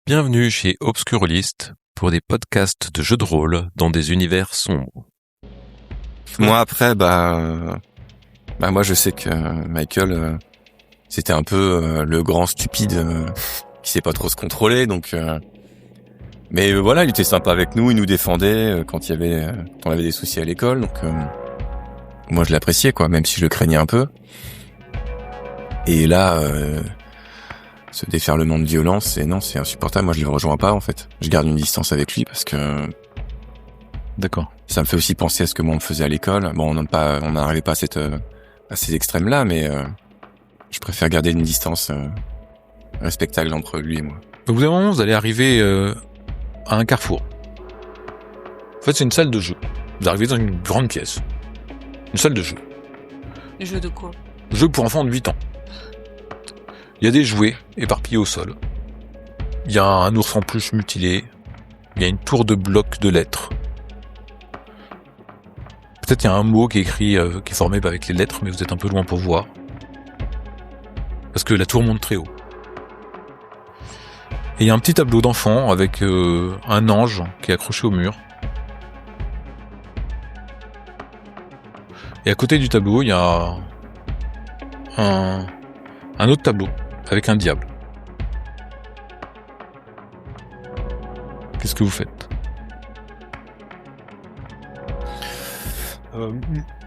Bienvenue chez Obscurlist pour des podcasts de jeux de rôle dans des univers sombres. Moi après, moi je sais que Michael, c'était un peu le grand stupide qui sait pas trop se contrôler, donc. Mais voilà, il était sympa avec nous, il nous défendait quand on avait des soucis à l'école, donc moi je l'appréciais quoi, même si je le craignais un peu. Et là, ce déferlement de violence, c'est insupportable. Moi je le rejoins pas en fait. Je garde une distance avec lui parce que. D'accord. Ça me fait aussi penser à ce que moi on me faisait à l'école. Bon, on n'arrivait pas à ces extrêmes-là, mais je préfère garder une distance respectable entre lui et moi. Au bout d'un moment, vous allez arriver à un carrefour. En fait, c'est une salle de jeu. Vous arrivez dans une grande pièce. Une salle de jeu. Des jeux de quoi? Jeu pour enfants de 8 ans. Il y a des jouets éparpillés au sol. Il y a un ours en peluche mutilé. Il y a une tour de blocs de lettres. Peut-être il y a un mot qui est écrit, qui est formé avec les lettres, mais vous êtes un peu loin pour voir. Parce que la tour monte très haut. Et il y a un petit tableau d'enfant avec un ange qui est accroché au mur. Et à côté du tableau, il y a un autre tableau avec un diable. Qu'est-ce que vous faites ?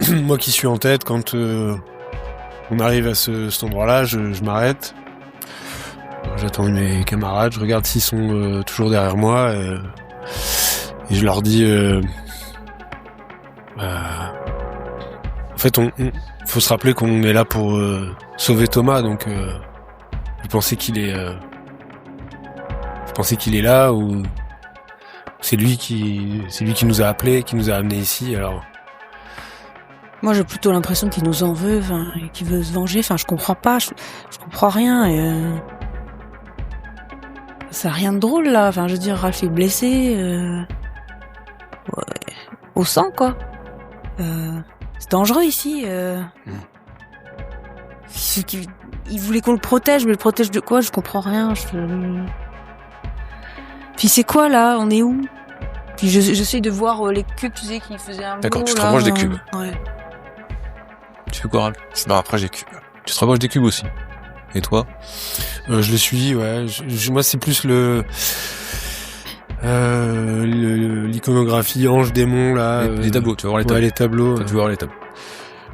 Moi qui suis en tête, quand on arrive à cet endroit-là, je m'arrête. J'attends mes camarades, je regarde s'ils sont toujours derrière moi et je leur dis en fait faut se rappeler qu'on est là pour sauver Thomas, donc vous pensez qu'il est là, ou c'est lui qui nous a appelés, qui nous a amenés ici. Alors moi, j'ai plutôt l'impression qu'il nous en veut, et qu'il veut se venger. Je comprends pas, je comprends rien. Et ça a rien de drôle là. Je veux dire, Ralph est blessé, ouais, au sang quoi. C'est dangereux ici. Il voulait qu'on le protège, mais le protège de quoi? Je comprends rien. Puis c'est quoi là? On est où? Puis j'essaie de voir les cubes, tu sais, qui faisaient un. D'accord, mot, tu te là, rapproches des cubes. Ouais. Tu fais quoi, Ralph ? Je me rapproche des cubes. Tu te rapproches des cubes aussi. Et toi ? je le suis, ouais. Moi, c'est plus l'iconographie ange démon là. Les tableaux, tu vas voir les tableaux. Ouais, les tableaux. Tu vas voir les tableaux.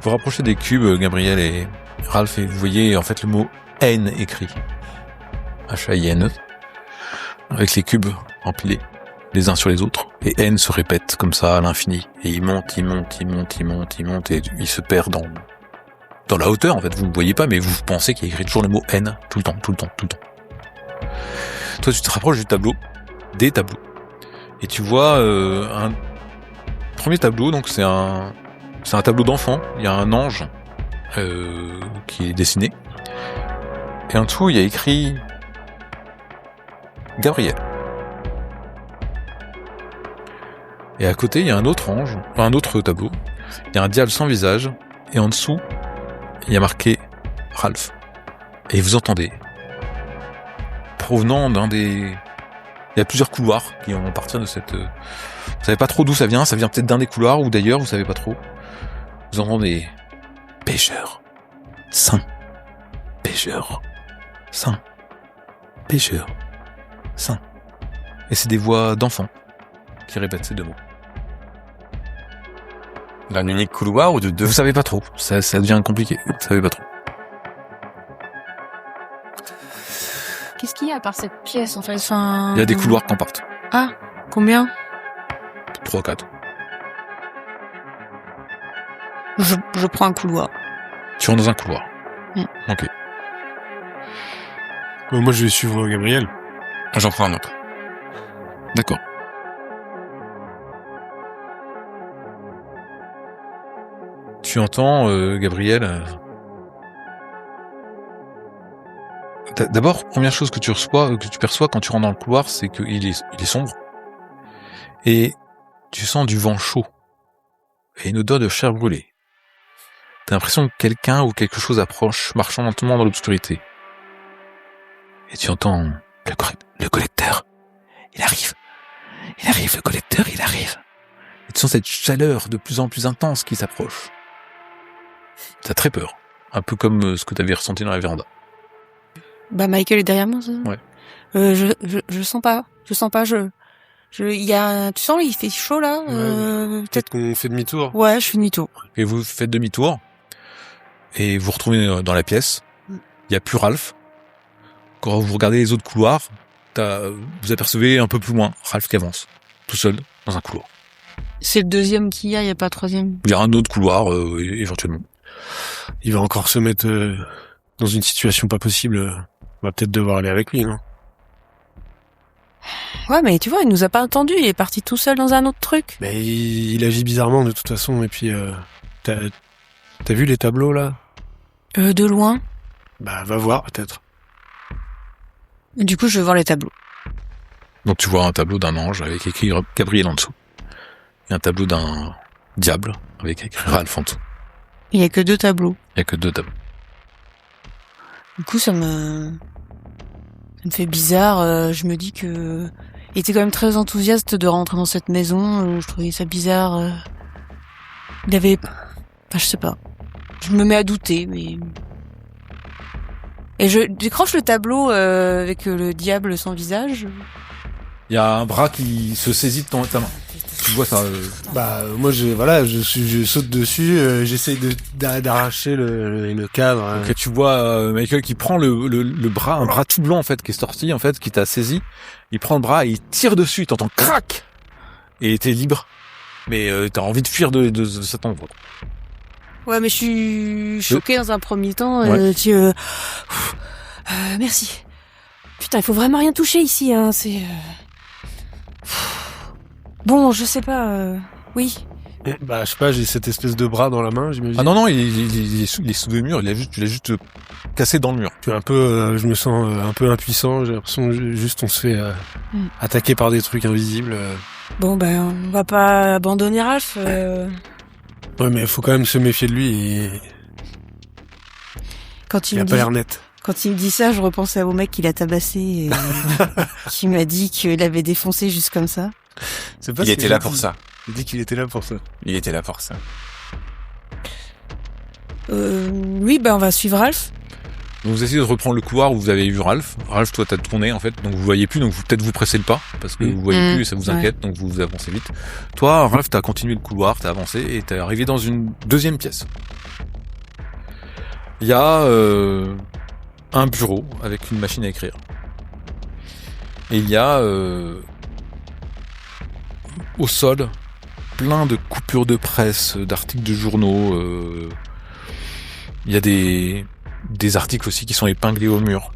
Vous rapprochez des cubes, Gabriel et Ralph, et vous voyez en fait le mot haine écrit. H-A-I-N-E. Avec les cubes empilés les uns sur les autres. Et haine se répète comme ça à l'infini. Et il monte, et il se perd dans la hauteur, en fait. Vous ne voyez pas, mais vous pensez qu'il y a écrit toujours le mot haine tout le temps. Toi, tu te rapproches du tableau, des tableaux. Et tu vois un premier tableau, donc c'est un tableau d'enfant. Il y a un ange qui est dessiné. Et en dessous, il y a écrit Gabriel. Et à côté, il y a un autre tableau. Il y a un diable sans visage. Et en dessous, il y a marqué Ralph. Et vous entendez, provenant il y a plusieurs couloirs qui en partir de cette. Vous savez pas trop d'où ça vient peut-être d'un des couloirs ou d'ailleurs, vous savez pas trop. Vous entendez pêcheur, saint, pêcheur, saint, pêcheur, saint. Et c'est des voix d'enfants qui répètent ces deux mots. D'un unique couloir ou de deux? Vous savez pas trop, ça devient compliqué, vous savez pas trop. Qu'est-ce qu'il y a à part cette pièce en fait? Il y a des couloirs qui en partent. Ah, combien? 3, 4. Je prends un couloir. Tu rentres dans un couloir. Ok. Moi, je vais suivre Gabriel. J'en prends un autre. D'accord. Tu entends, Gabriel... D'abord, première chose que tu perçois quand tu rentres dans le couloir, c'est qu'il est sombre. Et tu sens du vent chaud. Et une odeur de chair brûlée. T'as l'impression que quelqu'un ou quelque chose approche, marchant lentement dans l'obscurité. Et tu entends Le collecteur, il arrive. Le collecteur, il arrive. Et tu sens cette chaleur de plus en plus intense qui s'approche. T'as très peur. Un peu comme ce que t'avais ressenti dans la véranda. Bah, Michael est derrière moi, ça. Ouais. Je sens pas. Tu sens, il fait chaud, là. Peut-être qu'on fait demi-tour. Ouais, je fais demi-tour. Et vous faites demi-tour. Et vous retrouvez dans la pièce. Il y a plus Ralph. Quand vous regardez les autres couloirs, vous apercevez un peu plus loin Ralph qui avance. Tout seul, dans un couloir. C'est le deuxième qu'il y a pas de troisième. Il y a un autre couloir, éventuellement. Il va encore se mettre dans une situation pas possible. On va peut-être devoir aller avec lui, non? Ouais, mais tu vois, il nous a pas entendu. Il est parti tout seul dans un autre truc. Mais il agit bizarrement de toute façon. Et puis, t'as vu les tableaux là? De loin. Bah, va voir peut-être. Du coup, je vais voir les tableaux. Donc tu vois un tableau d'un ange avec écrit Gabriel en dessous. Et un tableau d'un diable avec écrit Ralph en dessous. Il y a que 2 tableaux. Il y a que 2 tableaux. Du coup, ça me fait bizarre. Je me dis que il était quand même très enthousiaste de rentrer dans cette maison. Je trouvais ça bizarre. Il avait, je sais pas. Je me mets à douter, mais et je décroche le tableau avec le diable sans visage. Il y a un bras qui se saisit de ta main. Tu vois ça. Bah, moi, je saute dessus. J'essaye d'arracher le cadre. Donc, tu vois Michael qui prend le bras, un bras tout blanc en fait, qui est sorti en fait, qui t'a saisi. Il prend le bras et il tire dessus. T'entends crac et t'es libre. Mais t'as envie de fuir de cet endroit. Ouais, mais je suis choquée dans un premier temps. Ouais. Merci. Putain, il faut vraiment rien toucher ici. Hein. C'est bon, je sais pas. Oui. Bah, je sais pas. J'ai cette espèce de bras dans la main, j'imagine. Ah non, il est sous le mur. Tu l'as juste cassé dans le mur. Je suis un peu, je me sens un peu impuissant. J'ai l'impression que juste on se fait attaquer par des trucs invisibles. Bon, ben, on va pas abandonner Ralph. Ouais, mais il faut quand même se méfier de lui. Et... Quand il a pas l'air net. Quand il me dit ça, je repense au mec qu'il a tabassé et qui m'a dit qu'il avait défoncé juste comme ça. Il était là pour ça. Il dit qu'il était là pour ça. Il était là pour ça. Oui, ben on va suivre Ralph. Donc vous essayez de reprendre le couloir où vous avez vu Ralph. Ralph, toi, t'as tourné en fait, donc vous voyez plus, donc peut-être vous pressez le pas parce que vous voyez plus et ça vous inquiète, donc vous avancez vite. Toi, Ralph, t'as continué le couloir, t'as avancé et t'es arrivé dans une deuxième pièce. Il y a un bureau avec une machine à écrire. Et il y a au sol plein de coupures de presse, d'articles de journaux. Il y a des articles aussi qui sont épinglés au mur.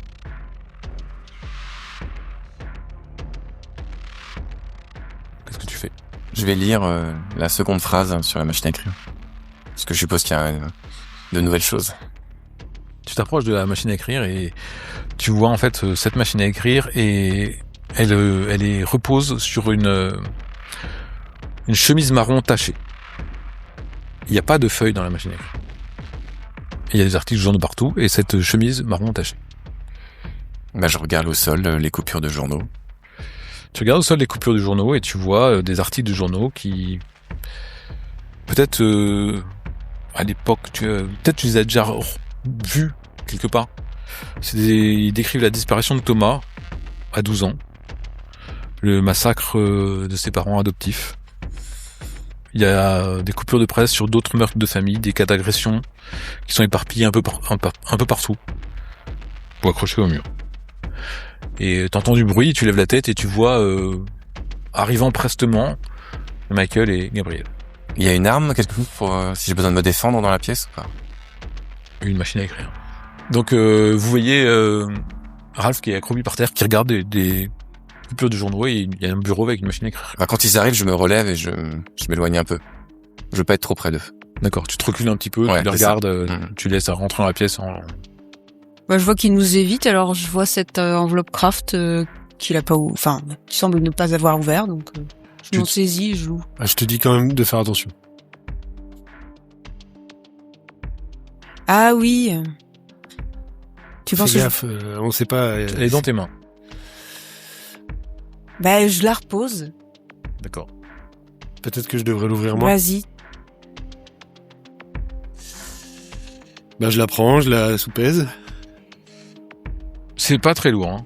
Qu'est-ce que tu fais? Je vais lire la seconde phrase sur la machine à écrire. Parce que je suppose qu'il y a de nouvelles choses. Tu t'approches de la machine à écrire et tu vois en fait cette machine à écrire et elle repose sur une chemise marron tachée. Il n'y a pas de feuilles dans la machine à écrire. Il y a des articles jaunes partout et cette chemise marron tachée. Bah, je regarde au sol les coupures de journaux. Tu regardes au sol les coupures de journaux et tu vois des articles de journaux qui peut-être à l'époque peut-être tu les as déjà vus quelque part. Ils décrivent la disparition de Thomas à 12 ans, le massacre de ses parents adoptifs. Il y a des coupures de presse sur d'autres meurtres de famille, des cas d'agression qui sont éparpillés un peu partout ou accrochés au mur. Et t'entends du bruit, tu lèves la tête et tu vois arrivant prestement Michael et Gabriel. Il y a une arme, quelque chose pour si j'ai besoin de me défendre dans la pièce ou pas? Une machine à écrire. Donc vous voyez Ralph qui est accroupi par terre, qui regarde des coupures de journaux et il y a un bureau avec une machine à écrire. Bah, quand ils arrivent, je me relève et je m'éloigne un peu. Je veux pas être trop près d'eux. D'accord, tu te recules un petit peu, ouais, tu les regardes, tu laisses rentrer dans la pièce. Bah, je vois qu'il nous évite, alors je vois cette enveloppe craft qu'il a pas qui semble ne pas avoir ouvert, donc je m'en saisis et je l'ouvre. Ah, je te dis quand même de faire attention. Ah oui. Tu penses Fais gaffe, on sait pas. Elle est dans tes mains. Bah, je la repose. D'accord. Peut-être que je devrais l'ouvrir moi. Vas-y. Bah, je la prends, je la soupèse. C'est pas très lourd, hein.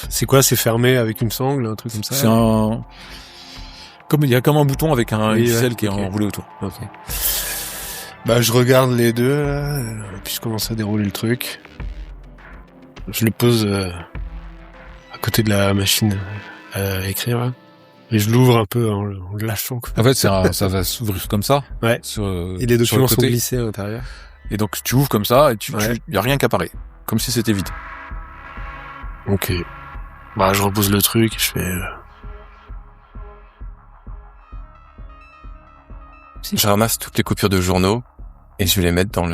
C'est quoi? C'est fermé avec une sangle, un truc comme ça? C'est un... il y a comme un bouton avec une ficelle qui est ok. enroulée autour. Ok. Bah, je regarde les deux, là, puis je commence à dérouler le truc. Je le pose à côté de la machine à écrire, là. Et je l'ouvre un peu en le lâchant, quoi. En fait, ça va s'ouvrir comme ça. Ouais. Et les documents sont glissés à l'intérieur. Et donc, tu ouvres comme ça et Ouais. y a rien qui apparaît. Comme si c'était vide. Ok. Bah, je repose le truc et je fais... Je ramasse toutes les coupures de journaux et je vais les mettre dans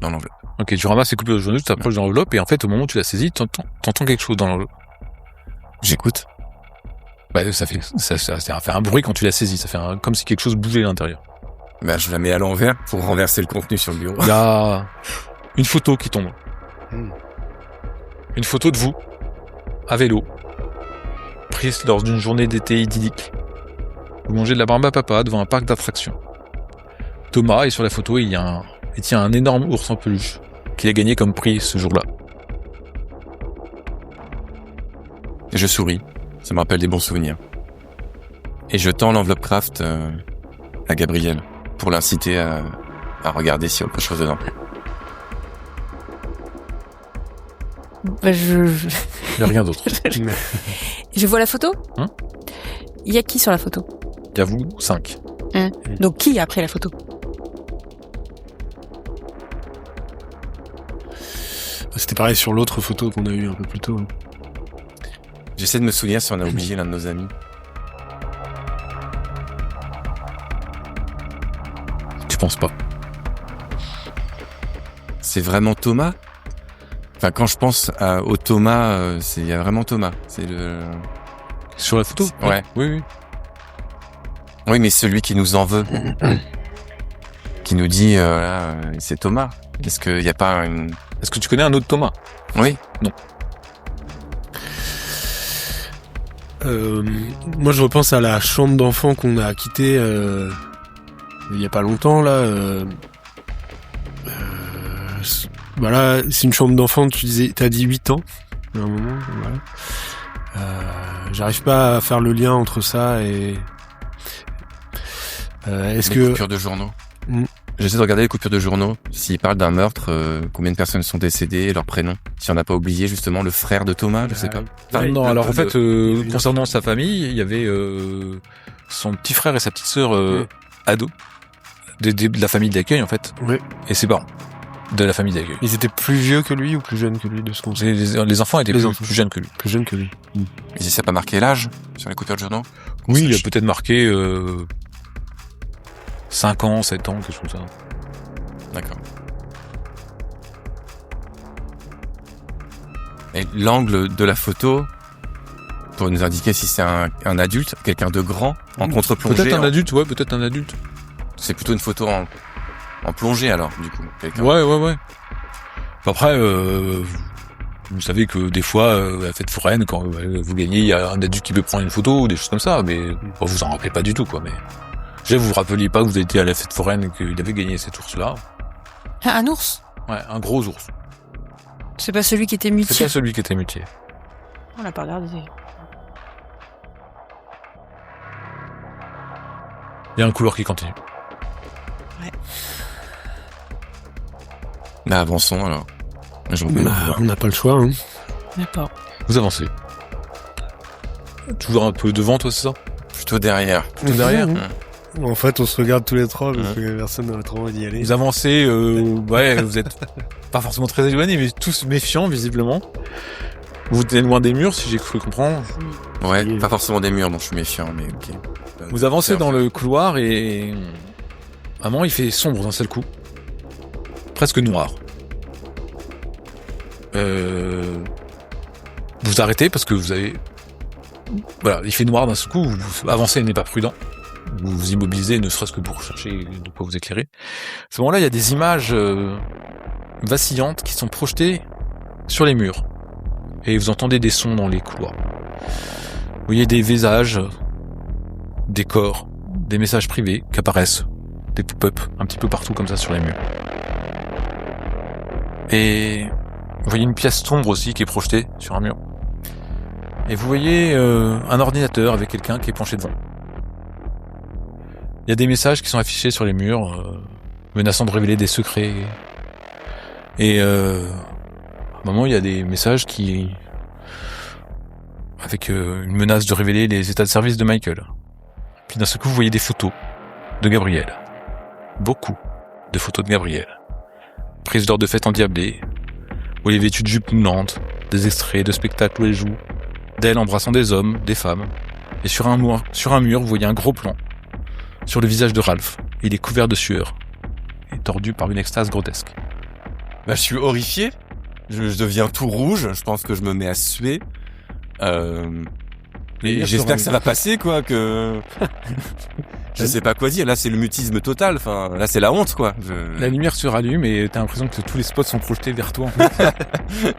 l'enveloppe. Ok, tu ramasses les coupures de journaux, tu t'approches de l'enveloppe et en fait, au moment où tu la saisis, t'entends quelque chose dans l'enveloppe. J'écoute. Bah, ça fait un bruit quand tu la saisis. Ça fait comme si quelque chose bougeait à l'intérieur. Bah, je la mets à l'envers pour renverser le contenu sur le bureau. Il y a une photo qui tombe. Une photo de vous, à vélo, prise lors d'une journée d'été idyllique. Vous mangez de la barbe à papa devant un parc d'attractions. Thomas est sur la photo et il tient un énorme ours en peluche qu'il a gagné comme prix ce jour-là. Et je souris. Ça me rappelle des bons souvenirs. Et je tends l'enveloppe craft à Gabriel pour l'inciter à regarder s'il y a autre chose dedans. Bah, Il n'y a rien d'autre. je vois la photo. Hein? Il y a qui sur la photo? Il y a vous, 5. Donc qui a pris la photo? C'était pareil sur l'autre photo qu'on a eue un peu plus tôt. J'essaie de me souvenir si on a oublié l'un de nos amis. Tu penses pas? C'est vraiment Thomas? Enfin, quand je pense au Thomas, il y a vraiment Thomas. C'est le... Sur la photo? Ouais. Oui. Oui, mais celui qui nous en veut. Qui nous dit, c'est Thomas. Est-ce qu'il n'y a pas une... Est-ce que tu connais un autre Thomas? Oui. Non. Moi, je repense à la chambre d'enfant qu'on a quittée il y a pas longtemps, là. Voilà, c'est une chambre d'enfant, t'as dit 8 ans, à un moment, voilà. J'arrive pas à faire le lien entre ça et... est-ce Les que... coupures de journaux. J'essaie de regarder les coupures de journaux. S'ils parlent d'un meurtre, combien de personnes sont décédées, leur prénom. Si on n'a pas oublié, justement, le frère de Thomas, je sais pas. Enfin, non, le- alors en le- fait, concernant sa famille, il y avait son petit frère et sa petite sœur ados de la famille d'accueil en fait. Ouais. Et ses parents de la famille d'accueil. Ils étaient plus vieux que lui ou plus jeunes que lui, de ce qu'on sait? Les enfants étaient Les plus, enfants. plus jeunes que lui. Plus jeunes que lui. Mais si ça n'a pas marqué l'âge sur les coupures de journaux? Oui, il a peut-être marqué 5 ans, 7 ans, quelque chose comme ça. D'accord. Et l'angle de la photo, pour nous indiquer si c'est un adulte, quelqu'un de grand, en contre-plongée. Peut-être un adulte, ouais, peut-être un adulte. C'est plutôt une photo en plongée alors, du coup. Quelqu'un. Ouais. Après, vous savez que des fois, à la fête foraine, quand vous gagnez, il y a un adulte qui peut prendre une photo ou des choses comme ça, mais bon, vous en rappelez pas du tout, quoi. Mais déjà, vous vous rappeliez pas que vous étiez à la fête foraine et qu'il avait gagné cet ours-là. Un ours? Ouais, un gros ours. C'est pas celui qui était C'est mutié. pas celui qui était mutié. On l'a pas regardé. Il y a un couloir qui continue. Là, avançons alors. J'en peux Bah, on n'a pas le choix, hein. D'accord. Vous avancez. Toujours un peu devant, toi, c'est ça? plutôt derrière. Plutôt derrière. En fait, on se regarde tous les trois parce que personne n'a trop envie d'y aller. Vous avancez, ouais, vous êtes pas forcément très éloignés, mais tous méfiants, visiblement. Vous êtes loin des murs, si j'ai cru comprendre. Ouais, pas forcément des murs, donc je suis méfiant, mais ok. Vous avancez dans le couloir et... à un moment, il fait sombre d'un seul coup. Presque noir. Vous arrêtez parce que vous avez... Voilà, il fait noir d'un seul coup, vous avancez n'est pas prudent. Vous vous immobilisez, ne serait-ce que pour chercher de quoi vous éclairer. À ce moment-là, il y a des images vacillantes qui sont projetées sur les murs. et vous entendez des sons dans les couloirs. Vous voyez des visages, des corps, des messages privés qui apparaissent, des pop-up un petit peu partout comme ça sur les murs. Et vous voyez une pièce sombre aussi qui est projetée sur un mur. Et vous voyez un ordinateur avec quelqu'un qui est penché devant. Il y a des messages qui sont affichés sur les murs, menaçant de révéler des secrets. Et à un moment, il y a des messages qui... avec une menace de révéler les états de service de Michael. Puis d'un seul coup, vous voyez des photos de Gabrielle. Beaucoup de photos de Gabrielle. Prise lors de fêtes endiablées, où elle est vêtue de jupes moulantes, des extraits de spectacles où elle joue, d'elle embrassant des hommes, des femmes. Et sur un mur, vous voyez un gros plan sur le visage de Ralph. Il est couvert de sueur et tordu par une extase grotesque. Bah, je suis horrifié. Je deviens tout rouge. Je pense que je me mets à suer. Et j'espère que ça va passer, quoi, que... Je sais pas quoi dire. Là, c'est le mutisme total. Enfin, là, c'est la honte, quoi. La lumière se rallume et t'as l'impression que tous les spots sont projetés vers toi. En fait.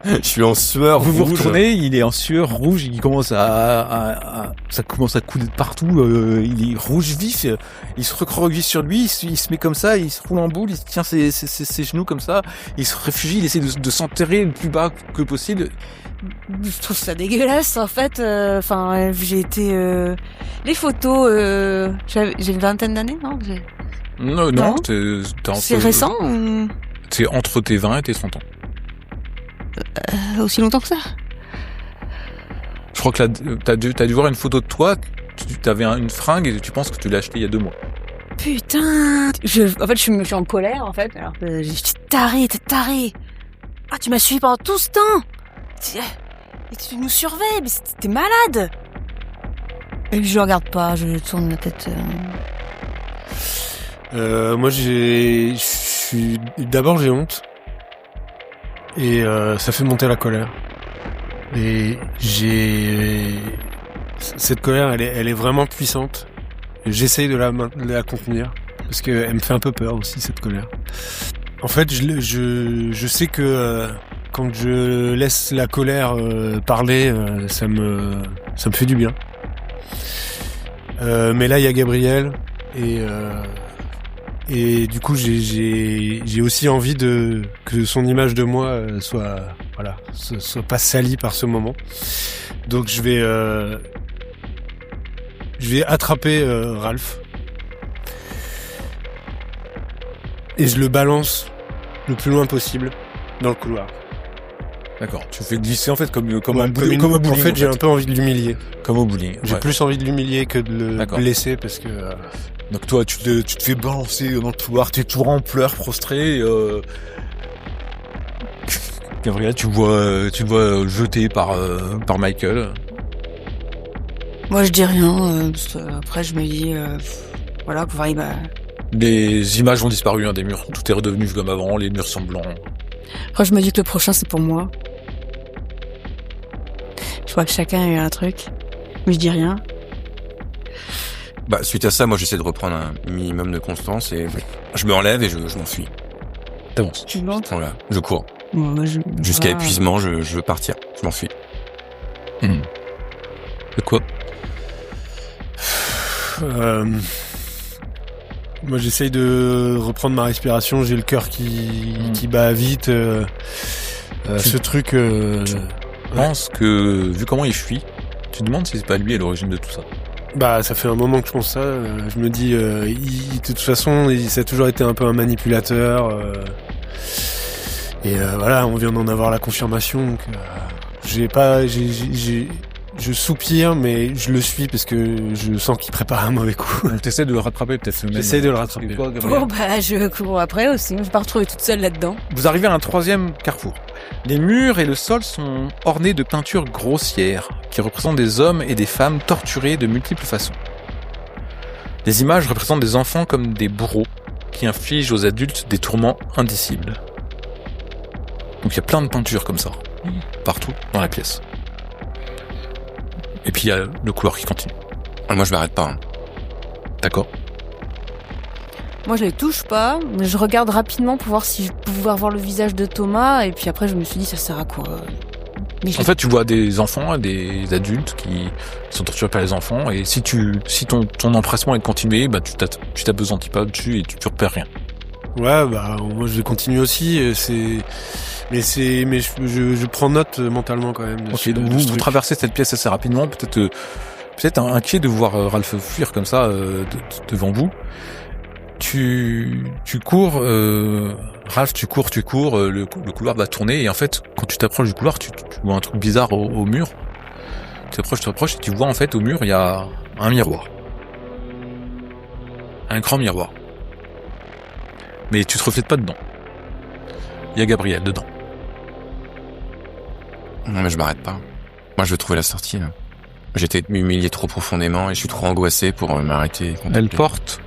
Je suis en sueur. Vous rouge. retournez, il est en sueur rouge, il commence ça commence à couler de partout, il est rouge vif, il se recroqueville sur lui, il se met comme ça, il se roule en boule, il se tient ses genoux comme ça, il se réfugie, il essaie de s'enterrer le plus bas que possible. Je trouve ça dégueulasse en fait. Enfin, j'ai été les photos. J'ai une vingtaine d'années, non? Non, C'est récent ou... C'est entre tes 20 et tes 30 ans. Aussi longtemps que ça? Je crois que là, t'as dû voir une photo de toi. T'avais une fringue et tu penses que tu l'as acheté il y a 2 mois. Putain. En fait, je suis en colère en fait. Alors, j'ai dit t'es taré. Ah, tu m'as suivi pendant tout ce temps. Tu nous surveilles, mais t'es malade. Et je regarde pas, je tourne la tête. Moi, d'abord j'ai honte. Et ça fait monter la colère. Et cette colère, elle est vraiment puissante. Et j'essaye de la contenir. Parce qu'elle me fait un peu peur aussi, cette colère. En fait, je sais que quand je laisse la colère parler, ça me fait du bien. Mais là, il y a Gabrielle et du coup, j'ai aussi envie que son image de moi soit pas salie par ce moment. Donc je vais attraper Ralph et je le balance le plus loin possible dans le couloir. D'accord. Tu fais glisser en fait comme au Comme bowling. en fait, j'ai un peu envie de l'humilier. Comme au bowling. J'ai Ouais. plus envie de l'humilier que de le D'accord. blesser parce que Donc toi, tu te fais balancer dans le couloir, tu es toujours en pleurs, prostré. Gabriel, tu vois jeté par Michael. Moi, je dis rien. Parce que après, je me dis, voilà, il va. Les images ont disparu des murs. Tout est redevenu comme avant. Les murs sont blancs. Après, je me dis que le prochain, c'est pour moi. Je vois que chacun a eu un truc, mais je dis rien. Bah, suite à ça, moi, j'essaie de reprendre un minimum de constance et je me relève et je m'enfuis. T'avances. Tu montes. Voilà, je cours. Moi, Jusqu'à voilà. épuisement, je veux partir. Je m'enfuis. De quoi? moi, j'essaye de reprendre ma respiration. J'ai le cœur qui bat vite. Ce truc. Je pense que, vu comment il fuit, tu te demandes si c'est pas lui à l'origine de tout ça. Bah, ça fait un moment que je pense ça. Je me dis, de toute façon, ça a toujours été un peu un manipulateur. Et voilà, on vient d'en avoir la confirmation. Donc, je soupire, mais je le suis parce que je sens qu'il prépare un mauvais coup. T'essaies de le rattraper peut-être même. J'essaie de le rattraper. Et toi, Gabriel Bon, bah, je cours après aussi. Je vais pas retrouver toute seule là-dedans. Vous arrivez à un 3e carrefour. Les murs et le sol sont ornés de peintures grossières qui représentent des hommes et des femmes torturés de multiples façons. Les images représentent des enfants comme des bourreaux qui infligent aux adultes des tourments indicibles. Donc il y a plein de peintures comme ça, partout dans la pièce. Et puis il y a le couloir qui continue. Moi, je m'arrête pas. D'accord. Moi, je les touche pas, mais je regarde rapidement pour voir si je peux pouvoir voir le visage de Thomas. Et puis après, je me suis dit, ça sert à quoi? Mais je En fait, tu vois des enfants, des adultes qui sont torturés par les enfants, et si ton empressement est de continuer, bah tu t'apesantis pas dessus et tu repères rien. Ouais, bah moi je vais continuer aussi. Mais je prends note mentalement quand même. Ok, donc vous traversez cette pièce assez rapidement, peut-être inquiet de voir Ralph fuir comme ça devant vous. Tu cours, Ralph, tu cours, le couloir va tourner, et en fait, quand tu t'approches du couloir, tu vois un truc bizarre au mur. Tu t'approches, et tu vois en fait au mur, il y a un miroir. Un grand miroir. Mais tu te reflètes pas dedans. Il y a Gabriel dedans. Non, mais je m'arrête pas. Moi, je veux trouver la sortie, là. J'ai été humilié trop profondément et je suis trop angoissé pour m'arrêter. Elle porte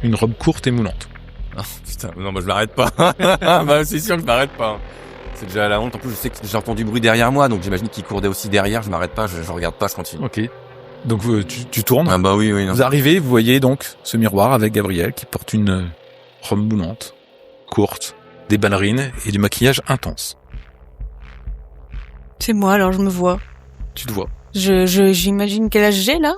une robe courte et moulante. Oh, putain, non, moi je m'arrête pas. Bah, c'est sûr que je m'arrête pas. C'est déjà la honte. En plus, je sais que j'ai entendu bruit derrière moi, donc j'imagine qu'il courait aussi derrière. Je m'arrête pas, je regarde pas, je continue. Ok. Donc tu tournes. Ah bah oui. Non. Vous arrivez, vous voyez donc ce miroir avec Gabriel qui porte une robe moulante, courte, des ballerines et du maquillage intense. C'est moi, alors je me vois. Tu te vois. J'imagine quel âge j'ai, là?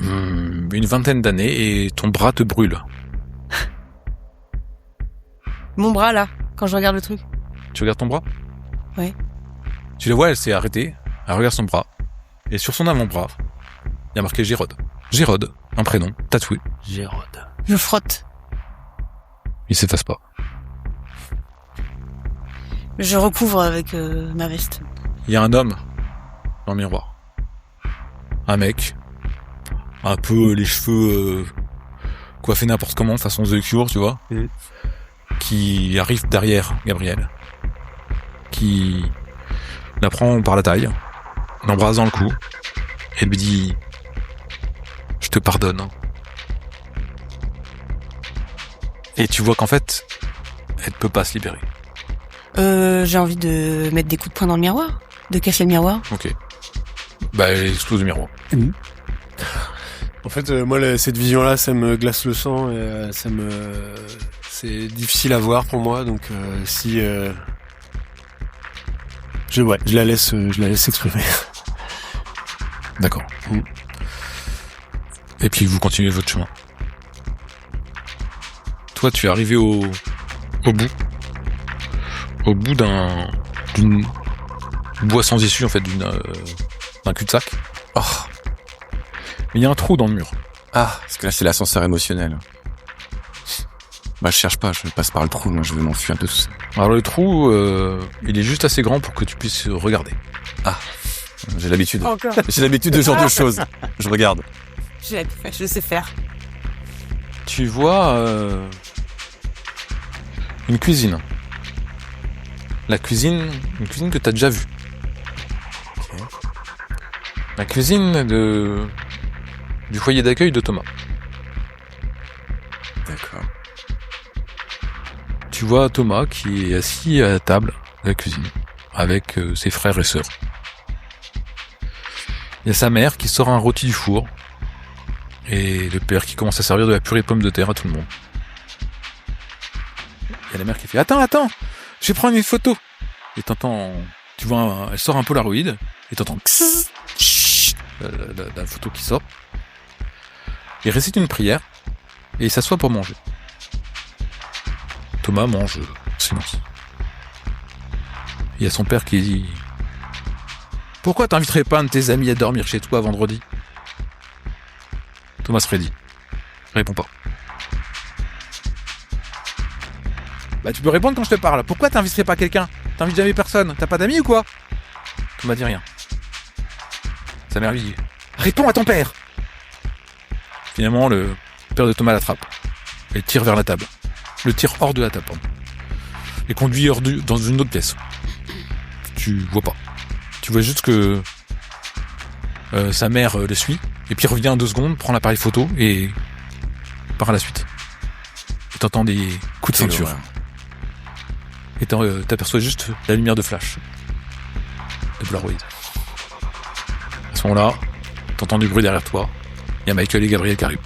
Une vingtaine d'années, et ton bras te brûle. Mon bras, là, quand je regarde le truc. Tu regardes ton bras? Ouais. Tu la vois, elle s'est arrêtée, elle regarde son bras, et sur son avant-bras, il y a marqué Gérode. Gérode, un prénom, tatoué. Gérode. Je frotte. Il s'efface pas. Je recouvre avec ma veste. Il y a un homme dans le miroir. Un mec, un peu les cheveux coiffés n'importe comment, façon The Cure, tu vois, qui arrive derrière Gabriel, qui la prend par la taille, l'embrasse dans le cou, et lui dit « Je te pardonne. » Et tu vois qu'en fait, elle peut pas se libérer. J'ai envie de mettre des coups de poing dans le miroir, de casser le miroir. Ok. Bah, elle explose le miroir. En fait, moi, cette vision-là, ça me glace le sang, et c'est difficile à voir pour moi, donc si je la laisse s'exprimer. D'accord. Et puis vous continuez votre chemin. Toi, tu es arrivé au bout d'une voie sans issue, en fait, d'un cul-de-sac. Oh. Mais il y a un trou dans le mur. Ah, parce que là c'est l'ascenseur émotionnel. Bah je cherche pas, je passe par le trou, moi je veux m'enfuir un peu tout ça. Alors le trou, il est juste assez grand pour que tu puisses regarder. Ah, j'ai l'habitude. Encore. J'ai l'habitude de ce genre de choses. Je regarde. Je sais faire. Tu vois une cuisine. Une cuisine que t'as déjà vue. Okay. La cuisine du foyer d'accueil de Thomas. D'accord. Tu vois Thomas qui est assis à la table de la cuisine avec ses frères et sœurs. Il y a sa mère qui sort un rôti du four et le père qui commence à servir de la purée de pommes de terre à tout le monde. Il y a la mère qui fait « Attends, je vais prendre une photo !» Et t'entends, tu vois, elle sort un polaroid et t'entends la photo qui sort. Il récite une prière et il s'assoit pour manger. Thomas mange en silence. Il y a son père qui dit « Pourquoi t'inviterais pas un de tes amis à dormir chez toi vendredi ?» Thomas Freddy répond pas. Bah tu peux répondre quand je te parle. Pourquoi t'inviterais pas quelqu'un? T'invites jamais personne. T'as pas d'amis ou quoi? Thomas dit rien. Sa mère lui dit « Réponds à ton père !» Finalement, le père de Thomas l'attrape et le tire vers la table. Le tire hors de la table, pardon. Et conduit dans une autre pièce. Tu vois pas. Tu vois juste que sa mère le suit, et puis revient 2 secondes, prend l'appareil photo et part à la suite. Et t'entends des coups de ceinture. Et t'aperçois juste la lumière de flash de Polaroid. À ce moment-là, t'entends du bruit derrière toi. Il y a Michael et Gabriel qui arrivent.